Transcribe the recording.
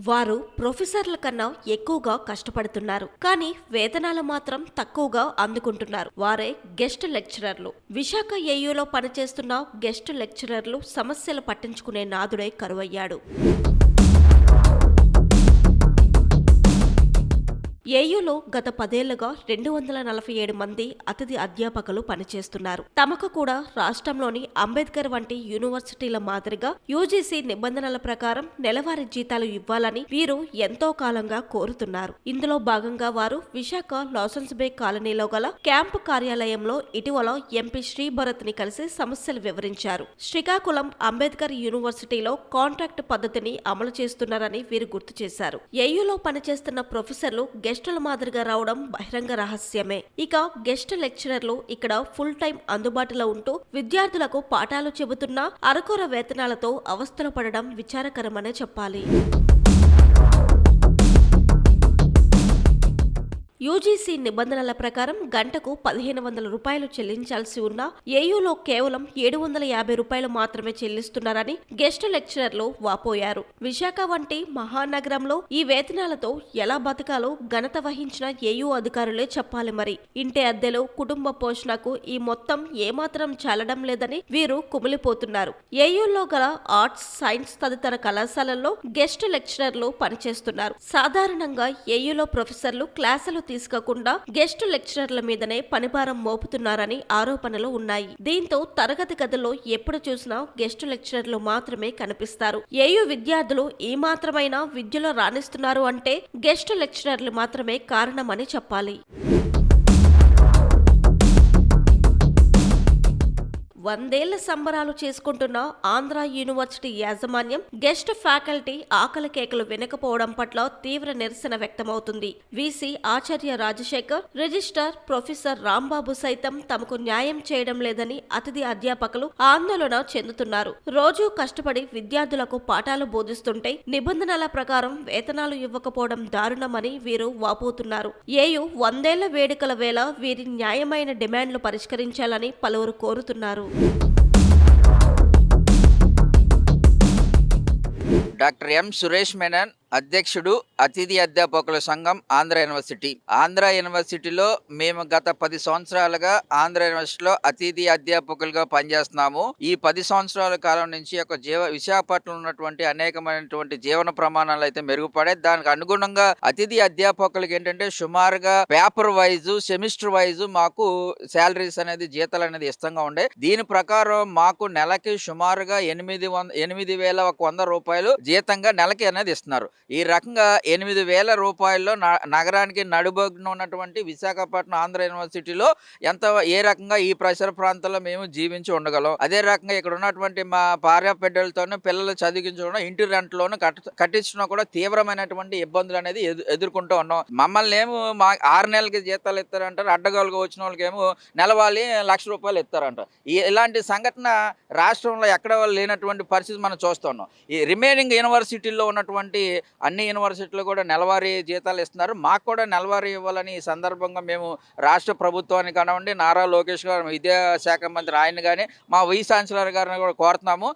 వారు ప్రొఫెసర్ల కన్నా ఎక్కువగా కష్టపడుతున్నారు, కానీ వేతనాలు మాత్రం తక్కువగా అందుకుంటున్నారు. వారే గెస్ట్ లెక్చరర్లు. విశాఖ ఏయూలో పనిచేస్తున్న గెస్ట్ లెక్చరర్లు సమస్యలు పట్టించుకునే నాదుడే కరువయ్యాడు. ఏయూలో గత 10 ఏళ్లుగా 247 మంది అతిథి అధ్యాపకులు పనిచేస్తున్నారు. తమకు కూడా రాష్ట్రంలోని అంబేద్కర్ వంటి యూనివర్సిటీల మాదిరిగా యూజీసీ నిబంధనల ప్రకారం నెలవారీ జీతాలు ఇవ్వాలని వీరు ఎంతో కాలంగా కోరుతున్నారు. ఇందులో భాగంగా వారు విశాఖ లాసన్స్ బే కాలనీలో గల క్యాంపు కార్యాలయంలో ఇటీవల ఎంపీ శ్రీభరత్ ని కలిసి సమస్యలు వివరించారు. శ్రీకాకుళం అంబేద్కర్ యూనివర్సిటీలో కాంట్రాక్ట్ పద్ధతిని అమలు చేస్తున్నారని వీరు గుర్తు చేశారు. ఏయూలో పనిచేస్తున్న ప్రొఫెసర్లు గెస్టుల మాదిరిగా రావడం బహిరంగ రహస్యమే. ఇక గెస్ట్ లెక్చరర్లు ఇక్కడ ఫుల్ టైం అందుబాటులో ఉంటూ విద్యార్థులకు పాఠాలు చెబుతున్నా అరకొర వేతనాలతో అవస్థలు పడడం విచారకరమనే చెప్పాలి. యూజీసీ నిబంధనల ప్రకారం గంటకు 1500 రూపాయలు చెల్లించాల్సి ఉన్నా ఏయూలో కేవలం 750 రూపాయలు మాత్రమే చెల్లిస్తున్నారని గెస్ట్ లెక్చరర్లు వాపోయారు. విశాఖ వంటి మహానగరంలో ఈ వేతనాలతో ఎలా బతకాలో ఘనత వహించిన ఏయూ అధికారులే చెప్పాలి. మరి ఇంటి అద్దెలు, కుటుంబ పోషణకు ఈ మొత్తం ఏమాత్రం చాలడం లేదని వీరు కుమిలిపోతున్నారు. ఏయూలో గల ఆర్ట్స్, సైన్స్ తదితర కళాశాలల్లో గెస్ట్ లెక్చరర్లు పనిచేస్తున్నారు. సాధారణంగా ఏయూలో ప్రొఫెసర్లు క్లాసులు తీసుకోకుండా గెస్ట్ లెక్చరర్ల మీదనే పనిభారం మోపుతున్నారని ఆరోపణలు ఉన్నాయి. దీంతో తరగతి గదుల్లో ఎప్పుడు చూసినా గెస్ట్ లెక్చరర్లు మాత్రమే కనిపిస్తారు. ఏయూ విద్యార్థులు ఈ మాత్రమైనా విద్యలో రాణిస్తున్నారు అంటే గెస్ట్ లెక్చరర్లు మాత్రమే కారణమని చెప్పాలి. 100 ఏళ్ల సంబరాలు చేసుకుంటున్న ఆంధ్ర యూనివర్సిటీ యాజమాన్యం గెస్ట్ ఫ్యాకల్టీ ఆకలి కేకలు వినకపోవడం పట్ల తీవ్ర నిరసన వ్యక్తమవుతుంది. వీసీ ఆచార్య రాజశేఖర్, రిజిస్ట్రార్ ప్రొఫెసర్ రాంబాబు సైతం తమకు న్యాయం చేయడం లేదని అతిథి అధ్యాపకులు ఆందోళన చెందుతున్నారు. రోజూ కష్టపడి విద్యార్థులకు పాఠాలు బోధిస్తుంటే నిబంధనల ప్రకారం వేతనాలు ఇవ్వకపోవడం దారుణమని వీరు వాపోతున్నారు. ఏయూ 100 ఏళ్ల వేడుకల వేళ వీరి న్యాయమైన డిమాండ్లు పరిష్కరించాలని పలువురు కోరుతున్నారు. డాక్టర్ ఎం సురేష్ మెనన్, అధ్యక్షుడు, అతిథి అధ్యాపకుల సంఘం, ఆంధ్ర యూనివర్సిటీ. ఆంధ్ర యూనివర్సిటీలో మేము గత 10 సంవత్సరాలుగా ఆంధ్ర యూనివర్సిటీలో అతిథి అధ్యాపకులుగా పనిచేస్తున్నాము. ఈ 10 సంవత్సరాల కాలం నుంచి విశాఖపట్నంలో ఉన్నటువంటి అనేకమైనటువంటి జీవన ప్రమాణాలు అయితే మెరుగుపడాయి. దానికి అనుగుణంగా అతిథి అధ్యాపకులకి ఏంటంటే సుమారుగా పేపర్ వైజ్, సెమిస్టర్ వైజ్ మాకు శాలరీస్ అనేది, జీతాలు అనేది ఇష్టంగా ఉండే. దీని ప్రకారం మాకు నెలకి సుమారుగా 8,100 రూపాయలు జీతంగా నెలకి అనేది ఇస్తున్నారు. ఈ రకంగా 8,000 రూపాయల్లో నగరానికి నడుబొగ్గున ఉన్నటువంటి విశాఖపట్నం ఆంధ్ర యూనివర్సిటీలో ఏ రకంగా ఈ పరిసర ప్రాంతాల్లో మేము జీవించి ఉండగలం. అదే రకంగా ఇక్కడ ఉన్నటువంటి మా భార్య బిడ్డలతోనూ పిల్లలు చదివించడం, ఇంటి రెంట్లోనూ కట్టించడం కూడా తీవ్రమైనటువంటి ఇబ్బందులు అనేది ఎదుర్కొంటూ ఉన్నాం. మమ్మల్ని ఏమో 6 నెలలకి జీతాలు ఇస్తారంటారు, అడ్డగోలుగా వచ్చిన వాళ్ళకేమో నెలవాళీ 1,00,000 రూపాయలు ఇస్తారంట. ఇలాంటి సంఘటన రాష్ట్రంలో ఎక్కడ లేనటువంటి పరిస్థితి మనం చూస్తున్నాం. ఈ రిమైనింగ్ యూనివర్సిటీల్లో ఉన్నటువంటి అన్ని యూనివర్సిటీలు కూడా నెలవారీ జీతాలు ఇస్తున్నారు. మాకు కూడా నెలవారీ ఇవ్వాలని ఈ సందర్భంగా మేము రాష్ట్ర ప్రభుత్వానికి కానివ్వండి, నారా లోకేష్ గారు విద్యాశాఖ మంత్రి ఆయన కానీ, మా వైస్ ఛాన్సలర్ గారిని కూడా కోరుతున్నాము.